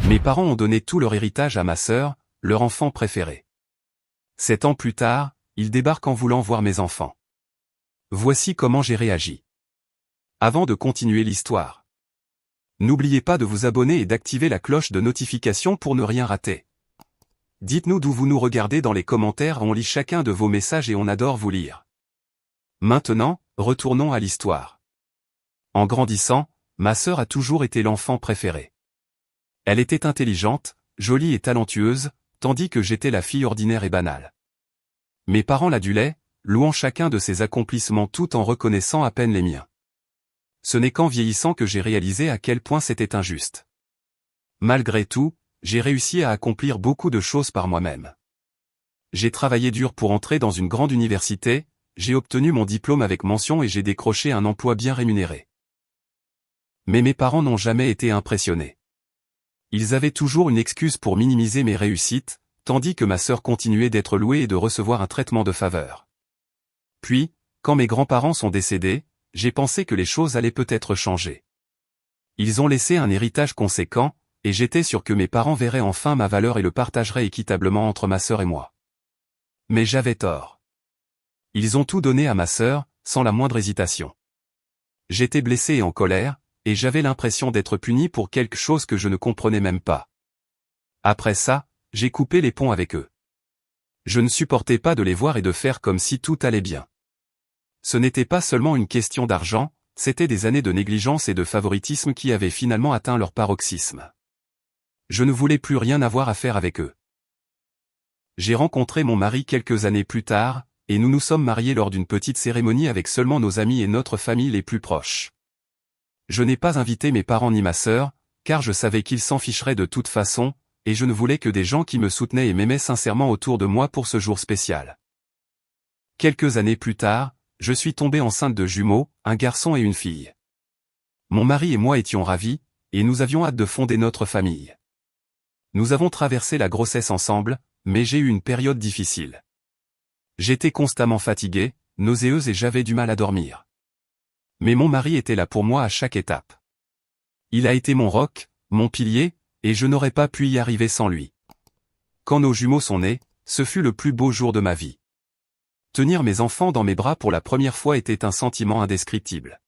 Mes parents ont donné tout leur héritage à ma sœur, leur enfant préféré. 7 ans plus tard, ils débarquent en voulant voir mes enfants. Voici comment j'ai réagi. Avant de continuer l'histoire, n'oubliez pas de vous abonner et d'activer la cloche de notification pour ne rien rater. Dites-nous d'où vous nous regardez dans les commentaires, on lit chacun de vos messages et on adore vous lire. Maintenant, retournons à l'histoire. En grandissant, ma sœur a toujours été l'enfant préféré. Elle était intelligente, jolie et talentueuse, tandis que j'étais la fille ordinaire et banale. Mes parents l'adulaient, louant chacun de ses accomplissements tout en reconnaissant à peine les miens. Ce n'est qu'en vieillissant que j'ai réalisé à quel point c'était injuste. Malgré tout, j'ai réussi à accomplir beaucoup de choses par moi-même. J'ai travaillé dur pour entrer dans une grande université, j'ai obtenu mon diplôme avec mention et j'ai décroché un emploi bien rémunéré. Mais mes parents n'ont jamais été impressionnés. Ils avaient toujours une excuse pour minimiser mes réussites, tandis que ma sœur continuait d'être louée et de recevoir un traitement de faveur. Puis, quand mes grands-parents sont décédés, j'ai pensé que les choses allaient peut-être changer. Ils ont laissé un héritage conséquent, et j'étais sûr que mes parents verraient enfin ma valeur et le partageraient équitablement entre ma sœur et moi. Mais j'avais tort. Ils ont tout donné à ma sœur, sans la moindre hésitation. J'étais blessé et en colère, et j'avais l'impression d'être puni pour quelque chose que je ne comprenais même pas. Après ça, j'ai coupé les ponts avec eux. Je ne supportais pas de les voir et de faire comme si tout allait bien. Ce n'était pas seulement une question d'argent, c'était des années de négligence et de favoritisme qui avaient finalement atteint leur paroxysme. Je ne voulais plus rien avoir à faire avec eux. J'ai rencontré mon mari quelques années plus tard, et nous nous sommes mariés lors d'une petite cérémonie avec seulement nos amis et notre famille les plus proches. Je n'ai pas invité mes parents ni ma sœur, car je savais qu'ils s'en ficheraient de toute façon, et je ne voulais que des gens qui me soutenaient et m'aimaient sincèrement autour de moi pour ce jour spécial. Quelques années plus tard, je suis tombé enceinte de jumeaux, un garçon et une fille. Mon mari et moi étions ravis, et nous avions hâte de fonder notre famille. Nous avons traversé la grossesse ensemble, mais j'ai eu une période difficile. J'étais constamment fatigué, nauséeuse et j'avais du mal à dormir. Mais mon mari était là pour moi à chaque étape. Il a été mon roc, mon pilier, et je n'aurais pas pu y arriver sans lui. Quand nos jumeaux sont nés, ce fut le plus beau jour de ma vie. Tenir mes enfants dans mes bras pour la première fois était un sentiment indescriptible.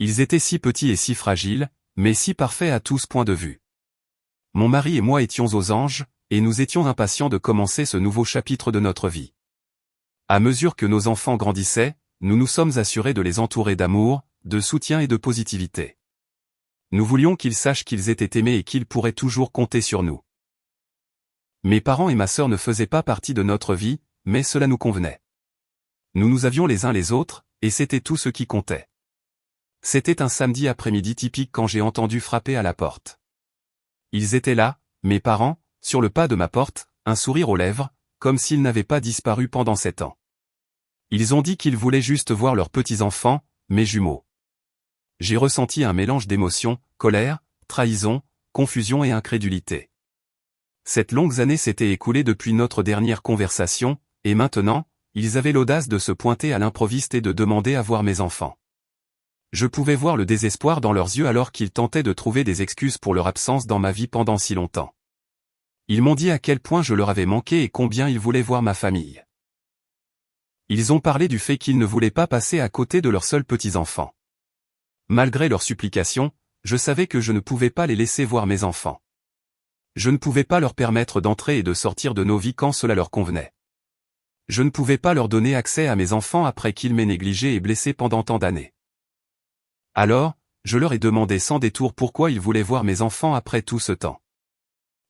Ils étaient si petits et si fragiles, mais si parfaits à tous points de vue. Mon mari et moi étions aux anges, et nous étions impatients de commencer ce nouveau chapitre de notre vie. À mesure que nos enfants grandissaient, nous nous sommes assurés de les entourer d'amour, de soutien et de positivité. Nous voulions qu'ils sachent qu'ils étaient aimés et qu'ils pourraient toujours compter sur nous. Mes parents et ma sœur ne faisaient pas partie de notre vie, mais cela nous convenait. Nous nous avions les uns les autres, et c'était tout ce qui comptait. C'était un samedi après-midi typique quand j'ai entendu frapper à la porte. Ils étaient là, mes parents, sur le pas de ma porte, un sourire aux lèvres, comme s'ils n'avaient pas disparu pendant 7 ans. Ils ont dit qu'ils voulaient juste voir leurs petits-enfants, mes jumeaux. J'ai ressenti un mélange d'émotions, colère, trahison, confusion et incrédulité. Cette longue année s'était écoulée depuis notre dernière conversation, et maintenant, ils avaient l'audace de se pointer à l'improviste et de demander à voir mes enfants. Je pouvais voir le désespoir dans leurs yeux alors qu'ils tentaient de trouver des excuses pour leur absence dans ma vie pendant si longtemps. Ils m'ont dit à quel point je leur avais manqué et combien ils voulaient voir ma famille. Ils ont parlé du fait qu'ils ne voulaient pas passer à côté de leurs seuls petits-enfants. Malgré leurs supplications, je savais que je ne pouvais pas les laisser voir mes enfants. Je ne pouvais pas leur permettre d'entrer et de sortir de nos vies quand cela leur convenait. Je ne pouvais pas leur donner accès à mes enfants après qu'ils m'aient négligé et blessé pendant tant d'années. Alors, je leur ai demandé sans détour pourquoi ils voulaient voir mes enfants après tout ce temps.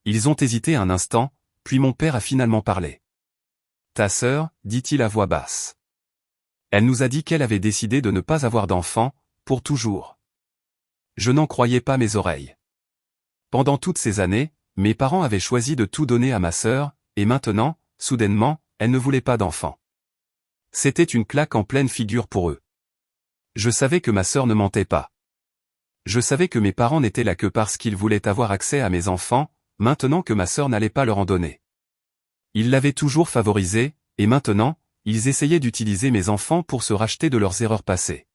Ils ont hésité un instant, puis mon père a finalement parlé. « Ta sœur, dit-il à voix basse. Elle nous a dit qu'elle avait décidé de ne pas avoir d'enfants, pour toujours. » Je n'en croyais pas mes oreilles. Pendant toutes ces années, mes parents avaient choisi de tout donner à ma sœur, et maintenant, soudainement, elle ne voulait pas d'enfants. C'était une claque en pleine figure pour eux. Je savais que ma sœur ne mentait pas. Je savais que mes parents n'étaient là que parce qu'ils voulaient avoir accès à mes enfants, maintenant que ma sœur n'allait pas leur en donner. Ils l'avaient toujours favorisée, et maintenant, ils essayaient d'utiliser mes enfants pour se racheter de leurs erreurs passées.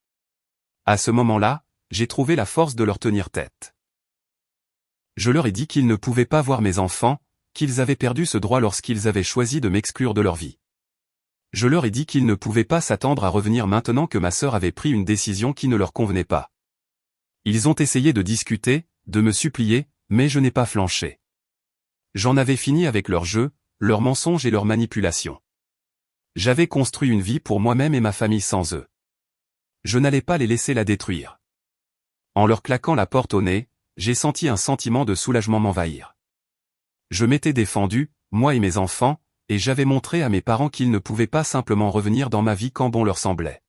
À ce moment-là, j'ai trouvé la force de leur tenir tête. Je leur ai dit qu'ils ne pouvaient pas voir mes enfants, qu'ils avaient perdu ce droit lorsqu'ils avaient choisi de m'exclure de leur vie. Je leur ai dit qu'ils ne pouvaient pas s'attendre à revenir maintenant que ma sœur avait pris une décision qui ne leur convenait pas. Ils ont essayé de discuter, de me supplier, mais je n'ai pas flanché. J'en avais fini avec leurs jeux, leurs mensonges et leurs manipulations. J'avais construit une vie pour moi-même et ma famille sans eux. Je n'allais pas les laisser la détruire. En leur claquant la porte au nez, j'ai senti un sentiment de soulagement m'envahir. Je m'étais défendu, moi et mes enfants, et j'avais montré à mes parents qu'ils ne pouvaient pas simplement revenir dans ma vie quand bon leur semblait.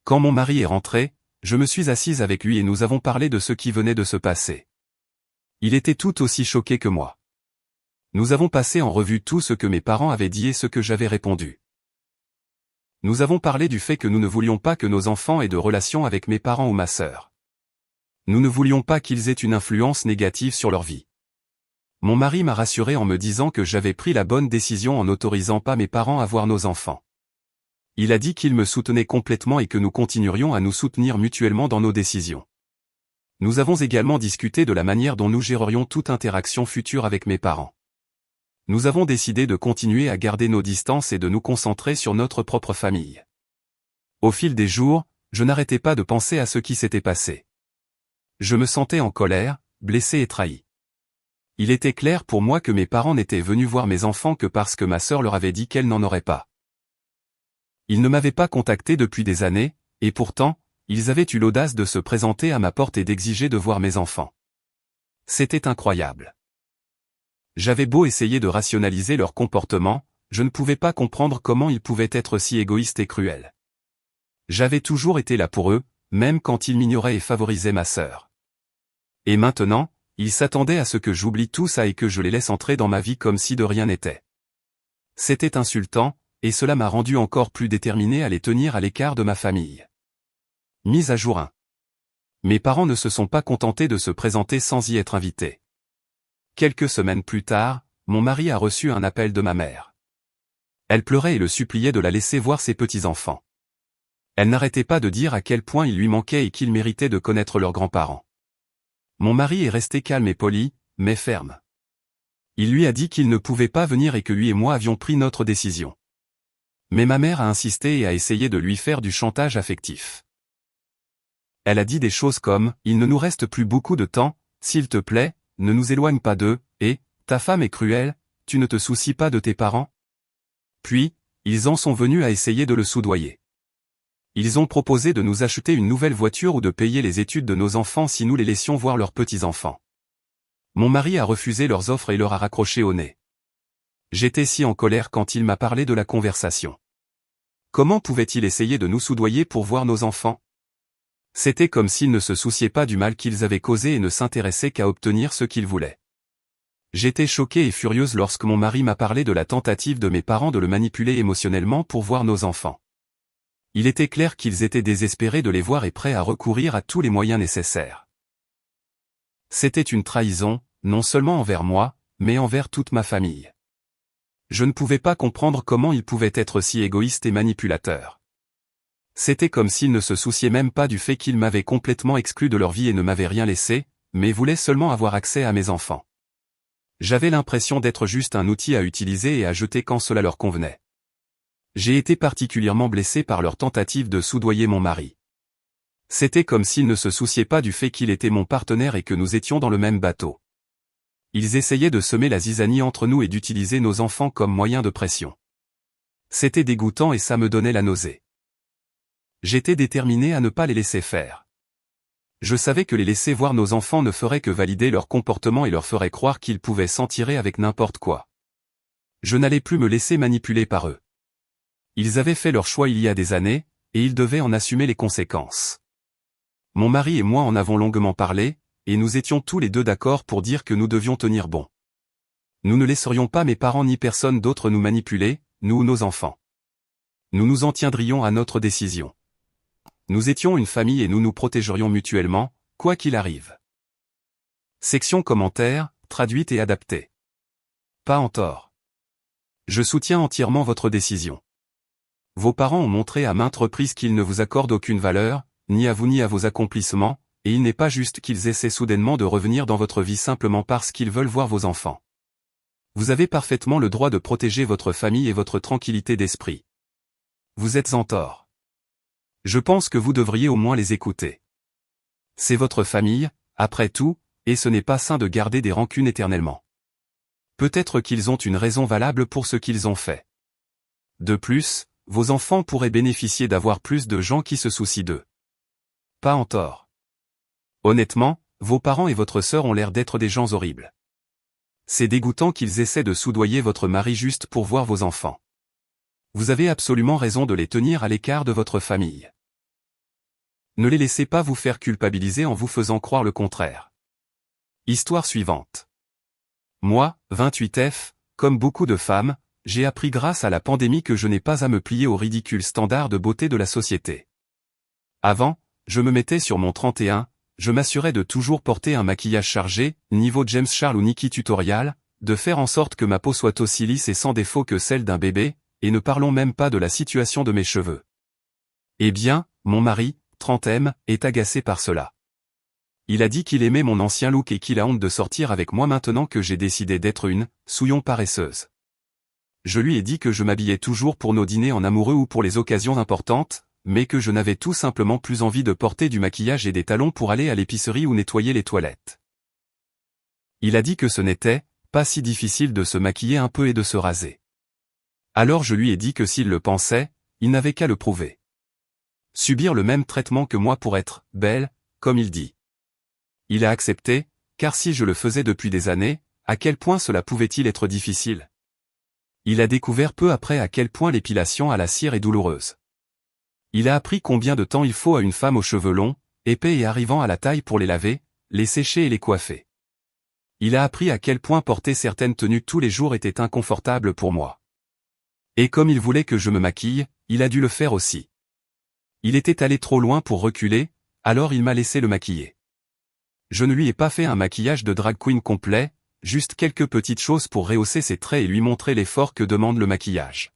Quand mon mari est rentré, je me suis assise avec lui et nous avons parlé de ce qui venait de se passer. Il était tout aussi choqué que moi. Nous avons passé en revue tout ce que mes parents avaient dit et ce que j'avais répondu. Nous avons parlé du fait que nous ne voulions pas que nos enfants aient de relations avec mes parents ou ma sœur. Nous ne voulions pas qu'ils aient une influence négative sur leur vie. Mon mari m'a rassuré en me disant que j'avais pris la bonne décision en n'autorisant pas mes parents à voir nos enfants. Il a dit qu'il me soutenait complètement et que nous continuerions à nous soutenir mutuellement dans nos décisions. Nous avons également discuté de la manière dont nous gérerions toute interaction future avec mes parents. Nous avons décidé de continuer à garder nos distances et de nous concentrer sur notre propre famille. Au fil des jours, je n'arrêtais pas de penser à ce qui s'était passé. Je me sentais en colère, blessé et trahi. Il était clair pour moi que mes parents n'étaient venus voir mes enfants que parce que ma sœur leur avait dit qu'elle n'en aurait pas. Ils ne m'avaient pas contacté depuis des années, et pourtant, ils avaient eu l'audace de se présenter à ma porte et d'exiger de voir mes enfants. C'était incroyable. J'avais beau essayer de rationaliser leur comportement, je ne pouvais pas comprendre comment ils pouvaient être si égoïstes et cruels. J'avais toujours été là pour eux, même quand ils m'ignoraient et favorisaient ma sœur. Et maintenant, ils s'attendaient à ce que j'oublie tout ça et que je les laisse entrer dans ma vie comme si de rien n'était. C'était insultant, et cela m'a rendu encore plus déterminé à les tenir à l'écart de ma famille. Mise à jour 1. Mes parents ne se sont pas contentés de se présenter sans y être invités. Quelques semaines plus tard, mon mari a reçu un appel de ma mère. Elle pleurait et le suppliait de la laisser voir ses petits-enfants. Elle n'arrêtait pas de dire à quel point il lui manquait et qu'il méritait de connaître leurs grands-parents. Mon mari est resté calme et poli, mais ferme. Il lui a dit qu'il ne pouvait pas venir et que lui et moi avions pris notre décision. Mais ma mère a insisté et a essayé de lui faire du chantage affectif. Elle a dit des choses comme « Il ne nous reste plus beaucoup de temps, s'il te plaît, ne nous éloigne pas d'eux, et « Ta femme est cruelle, tu ne te soucies pas de tes parents ?» Puis, ils en sont venus à essayer de le soudoyer. Ils ont proposé de nous acheter une nouvelle voiture ou de payer les études de nos enfants si nous les laissions voir leurs petits-enfants. Mon mari a refusé leurs offres et leur a raccroché au nez. J'étais si en colère quand il m'a parlé de la conversation. Comment pouvait-il essayer de nous soudoyer pour voir nos enfants? C'était comme s'ils ne se souciaient pas du mal qu'ils avaient causé et ne s'intéressaient qu'à obtenir ce qu'ils voulaient. J'étais choquée et furieuse lorsque mon mari m'a parlé de la tentative de mes parents de le manipuler émotionnellement pour voir nos enfants. Il était clair qu'ils étaient désespérés de les voir et prêts à recourir à tous les moyens nécessaires. C'était une trahison, non seulement envers moi, mais envers toute ma famille. Je ne pouvais pas comprendre comment ils pouvaient être si égoïstes et manipulateurs. C'était comme s'ils ne se souciaient même pas du fait qu'ils m'avaient complètement exclu de leur vie et ne m'avaient rien laissé, mais voulaient seulement avoir accès à mes enfants. J'avais l'impression d'être juste un outil à utiliser et à jeter quand cela leur convenait. J'ai été particulièrement blessé par leur tentative de soudoyer mon mari. C'était comme s'ils ne se souciaient pas du fait qu'il était mon partenaire et que nous étions dans le même bateau. Ils essayaient de semer la zizanie entre nous et d'utiliser nos enfants comme moyen de pression. C'était dégoûtant et ça me donnait la nausée. J'étais déterminé à ne pas les laisser faire. Je savais que les laisser voir nos enfants ne ferait que valider leur comportement et leur ferait croire qu'ils pouvaient s'en tirer avec n'importe quoi. Je n'allais plus me laisser manipuler par eux. Ils avaient fait leur choix il y a des années, et ils devaient en assumer les conséquences. Mon mari et moi en avons longuement parlé, et nous étions tous les deux d'accord pour dire que nous devions tenir bon. Nous ne laisserions pas mes parents ni personne d'autre nous manipuler, nous ou nos enfants. Nous nous en tiendrions à notre décision. Nous étions une famille et nous nous protégerions mutuellement, quoi qu'il arrive. Section commentaires, traduite et adaptée. Pas en tort. Je soutiens entièrement votre décision. Vos parents ont montré à maintes reprises qu'ils ne vous accordent aucune valeur, ni à vous ni à vos accomplissements, et il n'est pas juste qu'ils essaient soudainement de revenir dans votre vie simplement parce qu'ils veulent voir vos enfants. Vous avez parfaitement le droit de protéger votre famille et votre tranquillité d'esprit. Vous êtes en tort. Je pense que vous devriez au moins les écouter. C'est votre famille, après tout, et ce n'est pas sain de garder des rancunes éternellement. Peut-être qu'ils ont une raison valable pour ce qu'ils ont fait. De plus, vos enfants pourraient bénéficier d'avoir plus de gens qui se soucient d'eux. Pas en tort. Honnêtement, vos parents et votre sœur ont l'air d'être des gens horribles. C'est dégoûtant qu'ils essaient de soudoyer votre mari juste pour voir vos enfants. Vous avez absolument raison de les tenir à l'écart de votre famille. Ne les laissez pas vous faire culpabiliser en vous faisant croire le contraire. Histoire suivante. Moi, 28F, comme beaucoup de femmes, j'ai appris grâce à la pandémie que je n'ai pas à me plier aux ridicules standards de beauté de la société. Avant, je me mettais sur mon 31, je m'assurais de toujours porter un maquillage chargé, niveau James Charles ou Nikki Tutorial, de faire en sorte que ma peau soit aussi lisse et sans défaut que celle d'un bébé, et ne parlons même pas de la situation de mes cheveux. Eh bien, mon mari, 30M, est agacé par cela. Il a dit qu'il aimait mon ancien look et qu'il a honte de sortir avec moi maintenant que j'ai décidé d'être une souillon paresseuse. Je lui ai dit que je m'habillais toujours pour nos dîners en amoureux ou pour les occasions importantes, mais que je n'avais tout simplement plus envie de porter du maquillage et des talons pour aller à l'épicerie ou nettoyer les toilettes. Il a dit que ce n'était pas si difficile de se maquiller un peu et de se raser. Alors je lui ai dit que s'il le pensait, il n'avait qu'à le prouver. Subir le même traitement que moi pour être belle, comme il dit. Il a accepté, car si je le faisais depuis des années, à quel point cela pouvait-il être difficile? Il a découvert peu après à quel point l'épilation à la cire est douloureuse. Il a appris combien de temps il faut à une femme aux cheveux longs, épais et arrivant à la taille pour les laver, les sécher et les coiffer. Il a appris à quel point porter certaines tenues tous les jours était inconfortable pour moi. Et comme il voulait que je me maquille, il a dû le faire aussi. Il était allé trop loin pour reculer, alors il m'a laissé le maquiller. Je ne lui ai pas fait un maquillage de drag queen complet, juste quelques petites choses pour rehausser ses traits et lui montrer l'effort que demande le maquillage.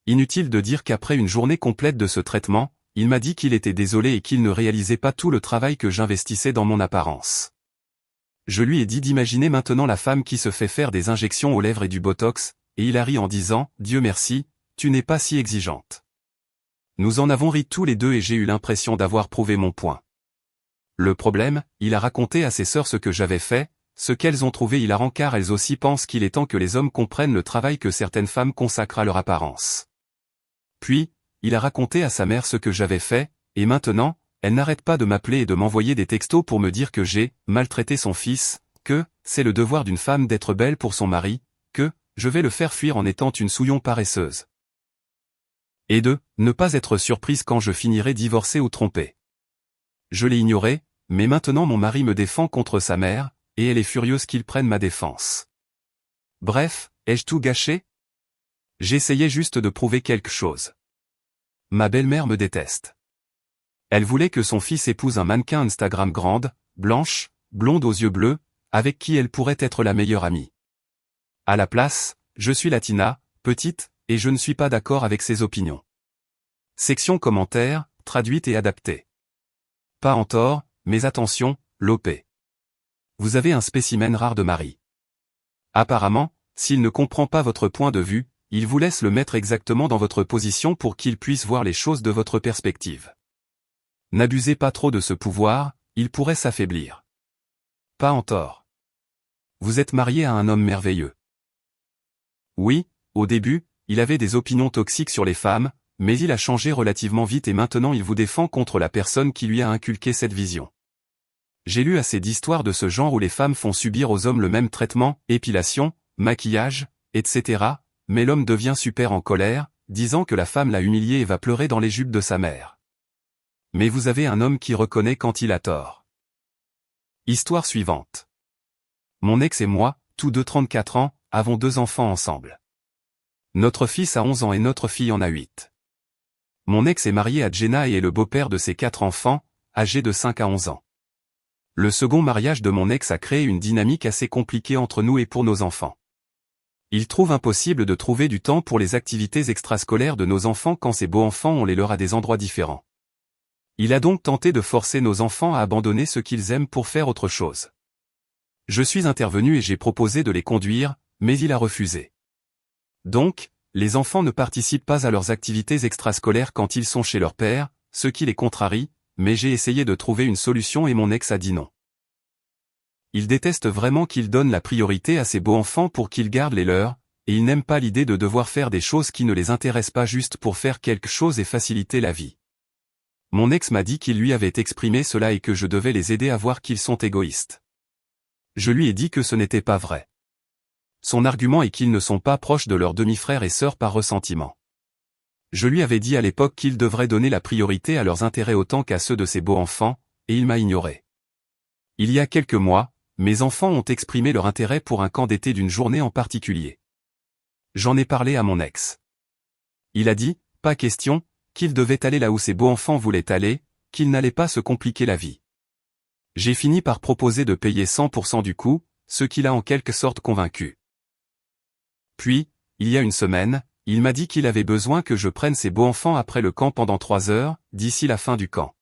Inutile de dire qu'après une journée complète de ce traitement, il m'a dit qu'il était désolé et qu'il ne réalisait pas tout le travail que j'investissais dans mon apparence. Je lui ai dit d'imaginer maintenant la femme qui se fait faire des injections aux lèvres et du botox, et il a ri en disant « Dieu merci, tu n'es pas si exigeante ». Nous en avons ri tous les deux et j'ai eu l'impression d'avoir prouvé mon point. Le problème, il a raconté à ses sœurs ce que j'avais fait, ce qu'elles ont trouvé hilarant car elles aussi pensent qu'il est temps que les hommes comprennent le travail que certaines femmes consacrent à leur apparence. Puis, il a raconté à sa mère ce que j'avais fait, et maintenant, elle n'arrête pas de m'appeler et de m'envoyer des textos pour me dire que j'ai maltraité son fils, que c'est le devoir d'une femme d'être belle pour son mari, que je vais le faire fuir en étant une souillon paresseuse. Et de ne pas être surprise quand je finirai divorcée ou trompée. Je l'ai ignoré, mais maintenant mon mari me défend contre sa mère, et elle est furieuse qu'il prenne ma défense. Bref, ai-je tout gâché? J'essayais juste de prouver quelque chose. Ma belle-mère me déteste. Elle voulait que son fils épouse un mannequin Instagram grande, blanche, blonde aux yeux bleus, avec qui elle pourrait être la meilleure amie. À la place, je suis latina, petite, et je ne suis pas d'accord avec ses opinions. Section commentaires, traduite et adaptée. Pas en tort, mais attention, Lopé. Vous avez un spécimen rare de mari. Apparemment, s'il ne comprend pas votre point de vue, il vous laisse le mettre exactement dans votre position pour qu'il puisse voir les choses de votre perspective. N'abusez pas trop de ce pouvoir, il pourrait s'affaiblir. Pas en tort. Vous êtes marié à un homme merveilleux. Oui, au début, il avait des opinions toxiques sur les femmes, mais il a changé relativement vite et maintenant il vous défend contre la personne qui lui a inculqué cette vision. J'ai lu assez d'histoires de ce genre où les femmes font subir aux hommes le même traitement, épilation, maquillage, etc., mais l'homme devient super en colère, disant que la femme l'a humilié et va pleurer dans les jupes de sa mère. Mais vous avez un homme qui reconnaît quand il a tort. Histoire suivante. Mon ex et moi, tous deux 34 ans, avons 2 enfants ensemble. Notre fils a 11 ans et notre fille en a 8. Mon ex est marié à Jenna et est le beau-père de ses 4 enfants, âgés de 5 à 11 ans. Le second mariage de mon ex a créé une dynamique assez compliquée entre nous et pour nos enfants. Il trouve impossible de trouver du temps pour les activités extrascolaires de nos enfants quand ces beaux enfants ont les leurs à des endroits différents. Il a donc tenté de forcer nos enfants à abandonner ce qu'ils aiment pour faire autre chose. Je suis intervenu et j'ai proposé de les conduire, mais il a refusé. Donc, les enfants ne participent pas à leurs activités extrascolaires quand ils sont chez leur père, ce qui les contrarie, mais j'ai essayé de trouver une solution et mon ex a dit non. Il déteste vraiment qu'ils donnent la priorité à ces beaux enfants pour qu'ils gardent les leurs, et il n'aime pas l'idée de devoir faire des choses qui ne les intéressent pas juste pour faire quelque chose et faciliter la vie. Mon ex m'a dit qu'il lui avait exprimé cela et que je devais les aider à voir qu'ils sont égoïstes. Je lui ai dit que ce n'était pas vrai. Son argument est qu'ils ne sont pas proches de leurs demi-frères et sœurs par ressentiment. Je lui avais dit à l'époque qu'ils devraient donner la priorité à leurs intérêts autant qu'à ceux de ces beaux enfants, et il m'a ignoré. Il y a quelques mois, mes enfants ont exprimé leur intérêt pour un camp d'été d'une journée en particulier. J'en ai parlé à mon ex. Il a dit, pas question, qu'ils devaient aller là où ces beaux enfants voulaient aller, qu'ils n'allaient pas se compliquer la vie. J'ai fini par proposer de payer 100% du coût, ce qui l'a en quelque sorte convaincu. Puis, il y a une semaine, il m'a dit qu'il avait besoin que je prenne ces beaux enfants après le camp pendant 3 heures, d'ici la fin du camp.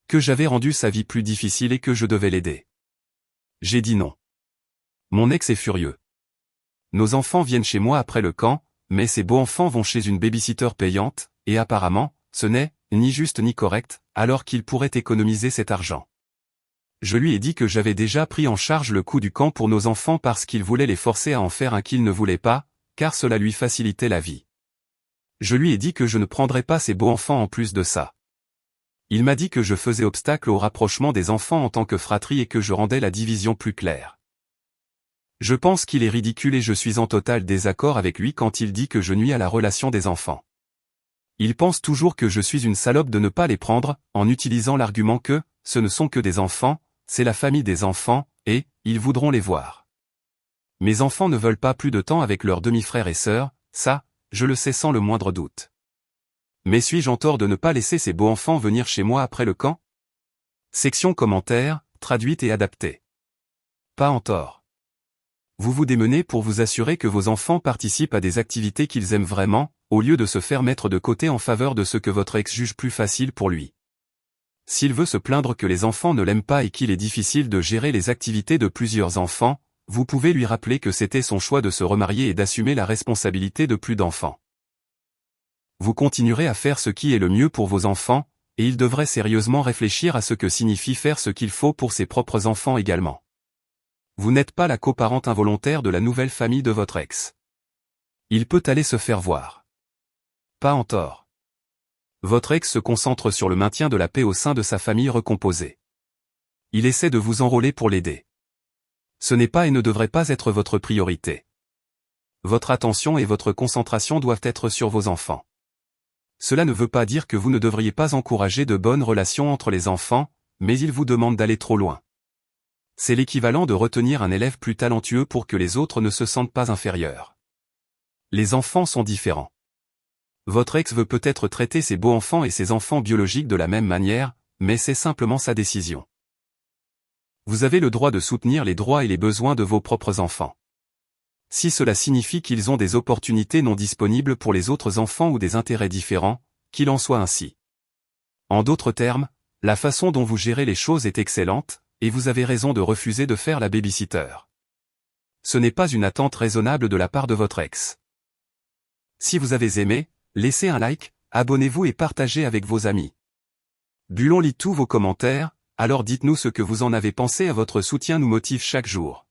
Que j'avais rendu sa vie plus difficile et que je devais l'aider. J'ai dit non. Mon ex est furieux. Nos enfants viennent chez moi après le camp, mais ces beaux enfants vont chez une babysitter payante, et apparemment, ce n'est ni juste ni correct, alors qu'ils pourraient économiser cet argent. Je lui ai dit que j'avais déjà pris en charge le coût du camp pour nos enfants parce qu'il voulait les forcer à en faire un qu'il ne voulait pas, car cela lui facilitait la vie. Je lui ai dit que je ne prendrais pas ces beaux enfants en plus de ça. Il m'a dit que je faisais obstacle au rapprochement des enfants en tant que fratrie et que je rendais la division plus claire. Je pense qu'il est ridicule et je suis en total désaccord avec lui quand il dit que je nuis à la relation des enfants. Il pense toujours que je suis une salope de ne pas les prendre, en utilisant l'argument que, ce ne sont que des enfants, c'est la famille des enfants, et, ils voudront les voir. Mes enfants ne veulent pas plus de temps avec leurs demi-frères et sœurs, ça, je le sais sans le moindre doute. Mais suis-je en tort de ne pas laisser ces beaux enfants venir chez moi après le camp? Section commentaires, traduite et adaptée. Pas en tort. Vous vous démenez pour vous assurer que vos enfants participent à des activités qu'ils aiment vraiment, au lieu de se faire mettre de côté en faveur de ce que votre ex juge plus facile pour lui. S'il veut se plaindre que les enfants ne l'aiment pas et qu'il est difficile de gérer les activités de plusieurs enfants, vous pouvez lui rappeler que c'était son choix de se remarier et d'assumer la responsabilité de plus d'enfants. Vous continuerez à faire ce qui est le mieux pour vos enfants, et il devrait sérieusement réfléchir à ce que signifie faire ce qu'il faut pour ses propres enfants également. Vous n'êtes pas la coparente involontaire de la nouvelle famille de votre ex. Il peut aller se faire voir. Pas en tort. Votre ex se concentre sur le maintien de la paix au sein de sa famille recomposée. Il essaie de vous enrôler pour l'aider. Ce n'est pas et ne devrait pas être votre priorité. Votre attention et votre concentration doivent être sur vos enfants. Cela ne veut pas dire que vous ne devriez pas encourager de bonnes relations entre les enfants, mais il vous demande d'aller trop loin. C'est l'équivalent de retenir un élève plus talentueux pour que les autres ne se sentent pas inférieurs. Les enfants sont différents. Votre ex veut peut-être traiter ses beaux enfants et ses enfants biologiques de la même manière, mais c'est simplement sa décision. Vous avez le droit de soutenir les droits et les besoins de vos propres enfants. Si cela signifie qu'ils ont des opportunités non disponibles pour les autres enfants ou des intérêts différents, qu'il en soit ainsi. En d'autres termes, la façon dont vous gérez les choses est excellente, et vous avez raison de refuser de faire la babysitter. Ce n'est pas une attente raisonnable de la part de votre ex. Si vous avez aimé, laissez un like, abonnez-vous et partagez avec vos amis. Bulon lit tous vos commentaires, alors dites-nous ce que vous en avez pensé, votre soutien nous motive chaque jour.